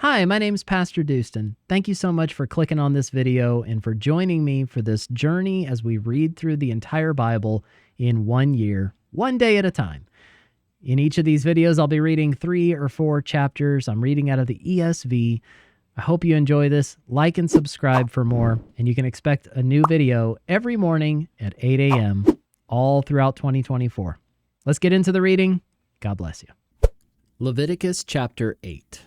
Hi, my name's PastorDoostyn. Thank you so much for clicking on this video and for joining me for this journey as we read through the entire Bible in 1 year, one day at a time. In each of these videos, I'll be reading 3 or 4 chapters. I'm reading out of the ESV. I hope you enjoy this. Like and subscribe for more, and you can expect a new video every morning at 8 a.m. all throughout 2024. Let's get into the reading. God bless you. Leviticus chapter 8.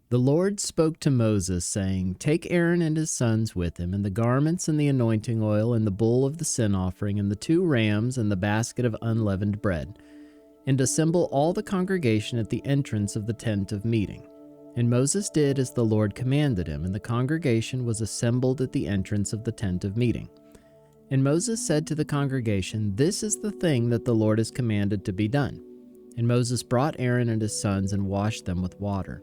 The Lord spoke to Moses, saying, Take Aaron and his sons with him, and the garments and the anointing oil, and the bull of the sin offering, and the 2 rams, and the basket of unleavened bread, and assemble all the congregation at the entrance of the tent of meeting. And Moses did as the Lord commanded him, and the congregation was assembled at the entrance of the tent of meeting. And Moses said to the congregation, This is the thing that the Lord has commanded to be done. And Moses brought Aaron and his sons and washed them with water.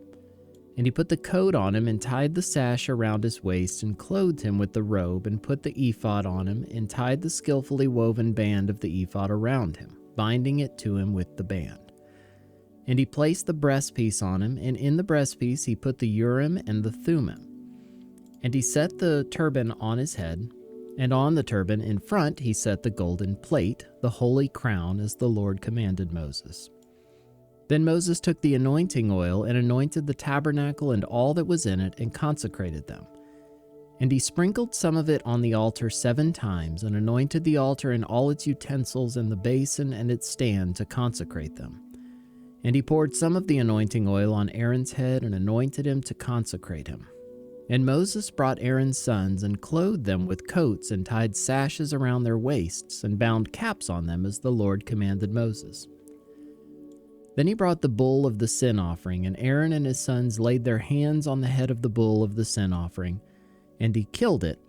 And he put the coat on him, and tied the sash around his waist, and clothed him with the robe, and put the ephod on him, and tied the skillfully woven band of the ephod around him, binding it to him with the band. And he placed the breastpiece on him, and in the breastpiece he put the Urim and the Thummim. And he set the turban on his head, and on the turban in front he set the golden plate, the holy crown, as the Lord commanded Moses. Then Moses took the anointing oil and anointed the tabernacle and all that was in it and consecrated them. And he sprinkled some of it on the altar 7 times and anointed the altar and all its utensils and the basin and its stand to consecrate them. And he poured some of the anointing oil on Aaron's head and anointed him to consecrate him. And Moses brought Aaron's sons and clothed them with coats and tied sashes around their waists and bound caps on them as the Lord commanded Moses. Then he brought the bull of the sin offering, and Aaron and his sons laid their hands on the head of the bull of the sin offering, and he killed it.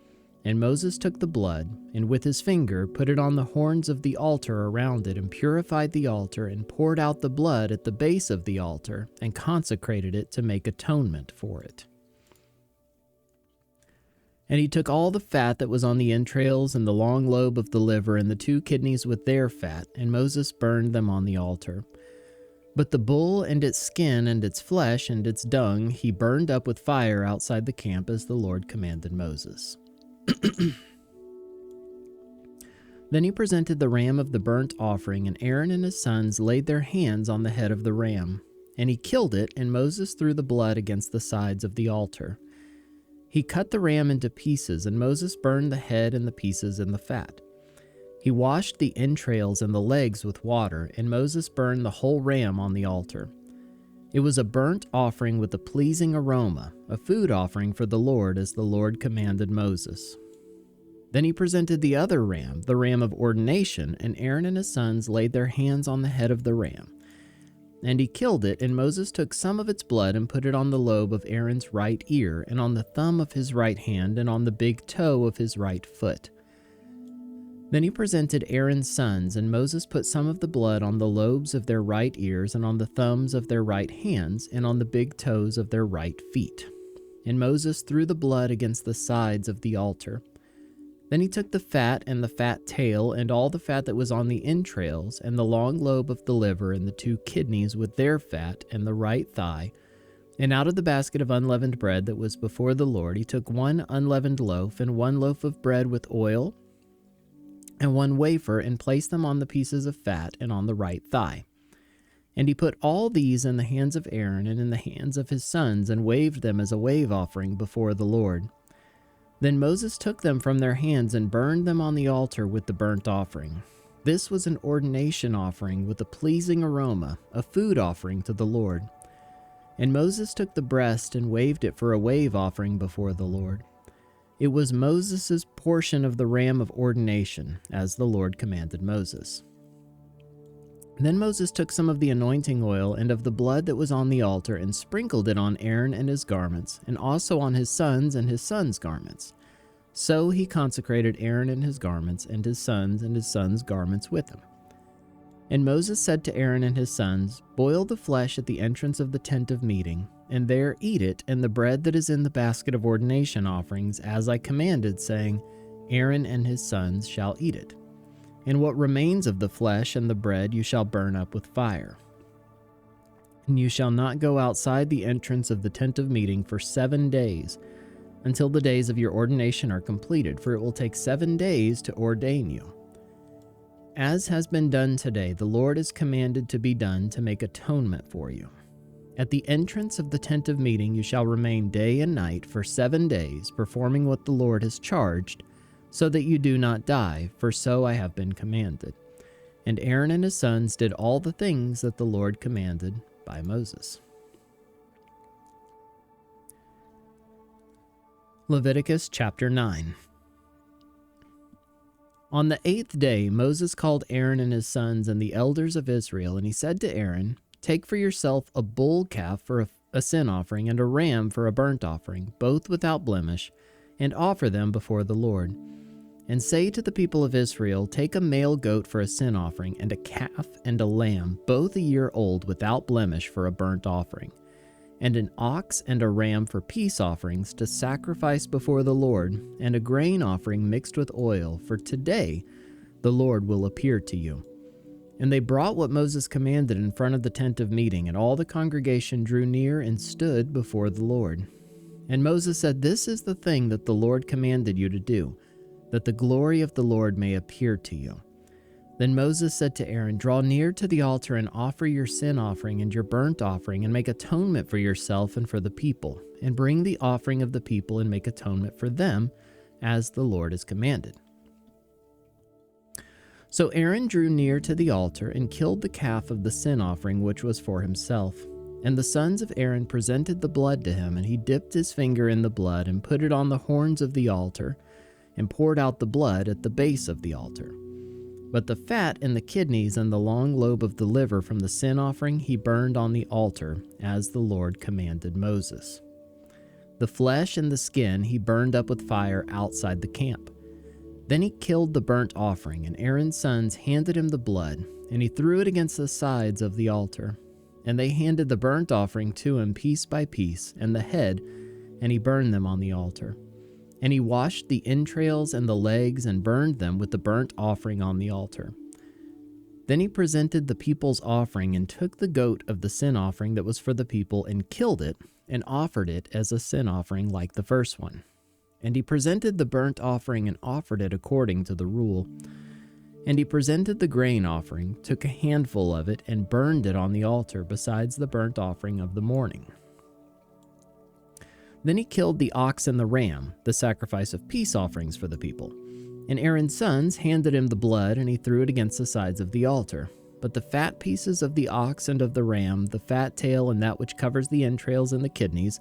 And Moses took the blood, and with his finger put it on the horns of the altar around it, and purified the altar, and poured out the blood at the base of the altar, and consecrated it to make atonement for it. And he took all the fat that was on the entrails, and the long lobe of the liver, and the 2 kidneys with their fat, and Moses burned them on the altar. But the bull and its skin and its flesh and its dung he burned up with fire outside the camp as the Lord commanded Moses. Then he presented the ram of the burnt offering, and Aaron and his sons laid their hands on the head of the ram. And he killed it, and Moses threw the blood against the sides of the altar. He cut the ram into pieces, and Moses burned the head and the pieces and the fat. He washed the entrails and the legs with water, and Moses burned the whole ram on the altar. It was a burnt offering with a pleasing aroma, a food offering for the Lord as the Lord commanded Moses. Then he presented the other ram, the ram of ordination, and Aaron and his sons laid their hands on the head of the ram. And he killed it, and Moses took some of its blood and put it on the lobe of Aaron's right ear, and on the thumb of his right hand, and on the big toe of his right foot. Then he presented Aaron's sons, and Moses put some of the blood on the lobes of their right ears, and on the thumbs of their right hands, and on the big toes of their right feet. And Moses threw the blood against the sides of the altar. Then he took the fat and the fat tail, and all the fat that was on the entrails, and the long lobe of the liver, and the 2 kidneys with their fat, and the right thigh. And out of the basket of unleavened bread that was before the Lord, he took 1 unleavened loaf, and 1 loaf of bread with oil, and 1 wafer, and placed them on the pieces of fat and on the right thigh. And he put all these in the hands of Aaron and in the hands of his sons, and waved them as a wave offering before the Lord. Then Moses took them from their hands and burned them on the altar with the burnt offering. This was an ordination offering with a pleasing aroma, a food offering to the Lord. And Moses took the breast and waved it for a wave offering before the Lord. It was Moses' portion of the ram of ordination, as the Lord commanded Moses. Then Moses took some of the anointing oil and of the blood that was on the altar and sprinkled it on Aaron and his garments, and also on his sons' garments. So he consecrated Aaron and his garments, and his sons' garments with him. And Moses said to Aaron and his sons, Boil the flesh at the entrance of the tent of meeting, and there eat it, and the bread that is in the basket of ordination offerings, as I commanded, saying, Aaron and his sons shall eat it. And what remains of the flesh and the bread you shall burn up with fire. And you shall not go outside the entrance of the tent of meeting for 7 days, until the days of your ordination are completed, for it will take 7 days to ordain you. As has been done today, the Lord has commanded to be done to make atonement for you. At the entrance of the tent of meeting you shall remain day and night for 7 days, performing what the Lord has charged, so that you do not die, for so I have been commanded. And Aaron and his sons did all the things that the Lord commanded by Moses. Leviticus chapter 9. On the 8th day Moses called Aaron and his sons and the elders of Israel, and he said to Aaron, "Take for yourself a bull calf for a sin offering and a ram for a burnt offering, both without blemish, and offer them before the Lord. And say to the people of Israel, take a male goat for a sin offering, and a calf and a lamb, both a year old, without blemish, for a burnt offering, and an ox and a ram for peace offerings to sacrifice before the Lord, and a grain offering mixed with oil, for today the Lord will appear to you." And they brought what Moses commanded in front of the tent of meeting, and all the congregation drew near and stood before the Lord. And Moses said, "This is the thing that the Lord commanded you to do, that the glory of the Lord may appear to you." Then Moses said to Aaron, "Draw near to the altar and offer your sin offering and your burnt offering, and make atonement for yourself and for the people, and bring the offering of the people and make atonement for them, as the Lord has commanded." So Aaron drew near to the altar and killed the calf of the sin offering, which was for himself. And the sons of Aaron presented the blood to him, and he dipped his finger in the blood and put it on the horns of the altar, and poured out the blood at the base of the altar. But the fat and the kidneys and the long lobe of the liver from the sin offering he burned on the altar, as the Lord commanded Moses. The flesh and the skin he burned up with fire outside the camp. Then he killed the burnt offering, and Aaron's sons handed him the blood, and he threw it against the sides of the altar. And they handed the burnt offering to him piece by piece, and the head, and he burned them on the altar. And he washed the entrails and the legs and burned them with the burnt offering on the altar. Then he presented the people's offering and took the goat of the sin offering that was for the people and killed it and offered it as a sin offering like the first one. And he presented the burnt offering and offered it according to the rule. And he presented the grain offering, took a handful of it, and burned it on the altar besides the burnt offering of the morning. Then he killed the ox and the ram, the sacrifice of peace offerings for the people. And Aaron's sons handed him the blood, and he threw it against the sides of the altar. But the fat pieces of the ox and of the ram, the fat tail and that which covers the entrails and the kidneys,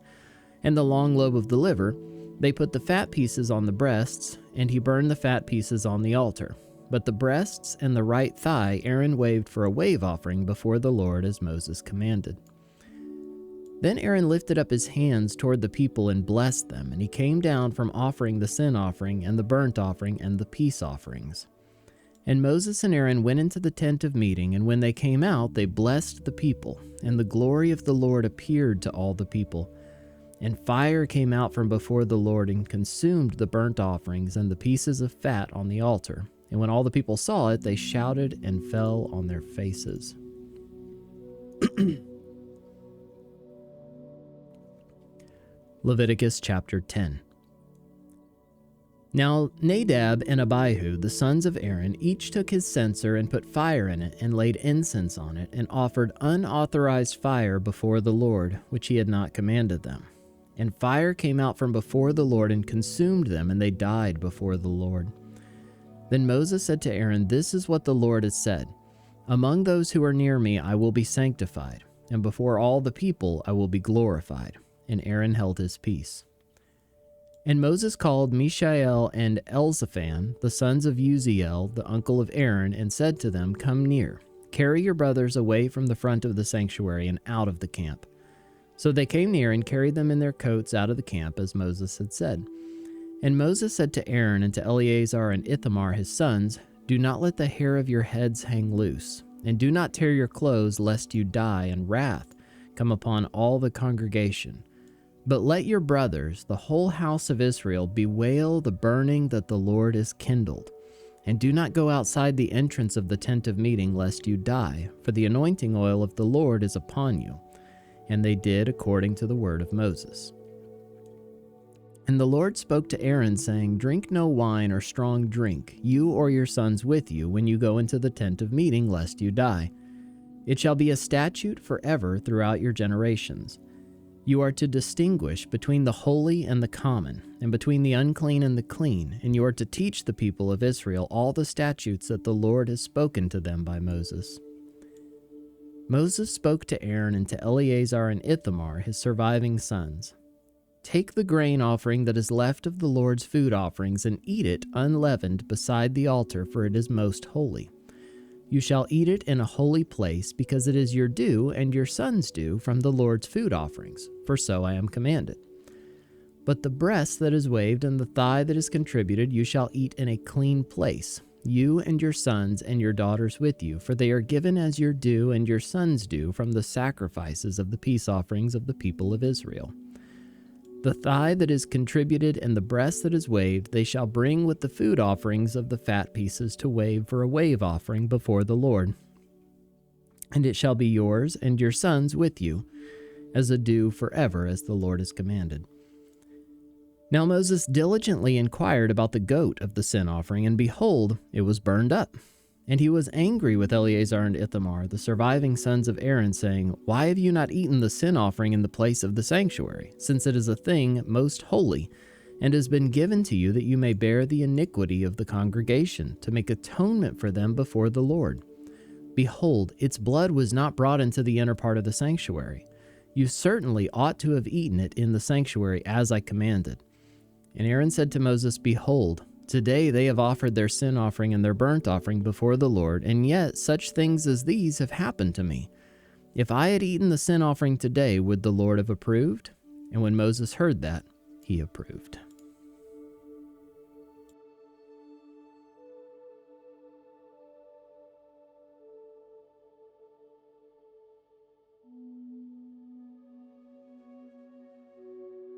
and the long lobe of the liver, they put the fat pieces on the breasts, and he burned the fat pieces on the altar. But the breasts and the right thigh Aaron waved for a wave offering before the Lord, as Moses commanded. Then Aaron lifted up his hands toward the people and blessed them, and he came down from offering the sin offering and the burnt offering and the peace offerings. And Moses and Aaron went into the tent of meeting, and when they came out, they blessed the people, and the glory of the Lord appeared to all the people. And fire came out from before the Lord and consumed the burnt offerings and the pieces of fat on the altar. And when all the people saw it, they shouted and fell on their faces. Leviticus chapter 10. Now Nadab and Abihu, the sons of Aaron, each took his censer and put fire in it and laid incense on it and offered unauthorized fire before the Lord, which he had not commanded them. And fire came out from before the Lord and consumed them, and they died before the Lord. Then Moses said to Aaron, "This is what the Lord has said. Among those who are near me I will be sanctified, and before all the people I will be glorified." And Aaron held his peace. And Moses called Mishael and Elzaphan, the sons of Uzziel, the uncle of Aaron, and said to them, "Come near, carry your brothers away from the front of the sanctuary and out of the camp." So they came near and carried them in their coats out of the camp, as Moses had said. And Moses said to Aaron and to Eleazar and Ithamar his sons, "Do not let the hair of your heads hang loose, and do not tear your clothes, lest you die, and wrath come upon all the congregation. But let your brothers, the whole house of Israel, bewail the burning that the Lord has kindled. And do not go outside the entrance of the tent of meeting, lest you die, for the anointing oil of the Lord is upon you. And they did according to the word of Moses. And the Lord spoke to Aaron, saying, Drink no wine or strong drink, you or your sons with you, when you go into the tent of meeting, lest you die. It shall be a statute forever throughout your generations. You are to distinguish between the holy and the common, and between the unclean and the clean, and you are to teach the people of Israel all the statutes that the Lord has spoken to them by Moses. Moses spoke to Aaron and to Eleazar and Ithamar, his surviving sons. Take the grain offering that is left of the Lord's food offerings and eat it unleavened beside the altar, for it is most holy. You shall eat it in a holy place, because it is your due and your sons' due from the Lord's food offerings, for so I am commanded. But the breast that is waved and the thigh that is contributed you shall eat in a clean place, you and your sons and your daughters with you, for they are given as your due and your sons' due from the sacrifices of the peace offerings of the people of Israel. The thigh that is contributed and the breast that is waved they shall bring with the food offerings of the fat pieces to wave for a wave offering before the Lord. And it shall be yours and your sons with you, as a due forever, as the Lord has commanded. Now Moses diligently inquired about the goat of the sin offering, and behold, it was burned up. And he was angry with Eleazar and Ithamar, the surviving sons of Aaron, saying, Why have you not eaten the sin offering in the place of the sanctuary, since it is a thing most holy, and has been given to you that you may bear the iniquity of the congregation, to make atonement for them before the Lord? Behold, its blood was not brought into the inner part of the sanctuary. You certainly ought to have eaten it in the sanctuary as I commanded. And Aaron said to Moses, Behold, today they have offered their sin offering and their burnt offering before the Lord, and yet such things as these have happened to me. If I had eaten the sin offering today, would the Lord have approved? And when Moses heard that, he approved.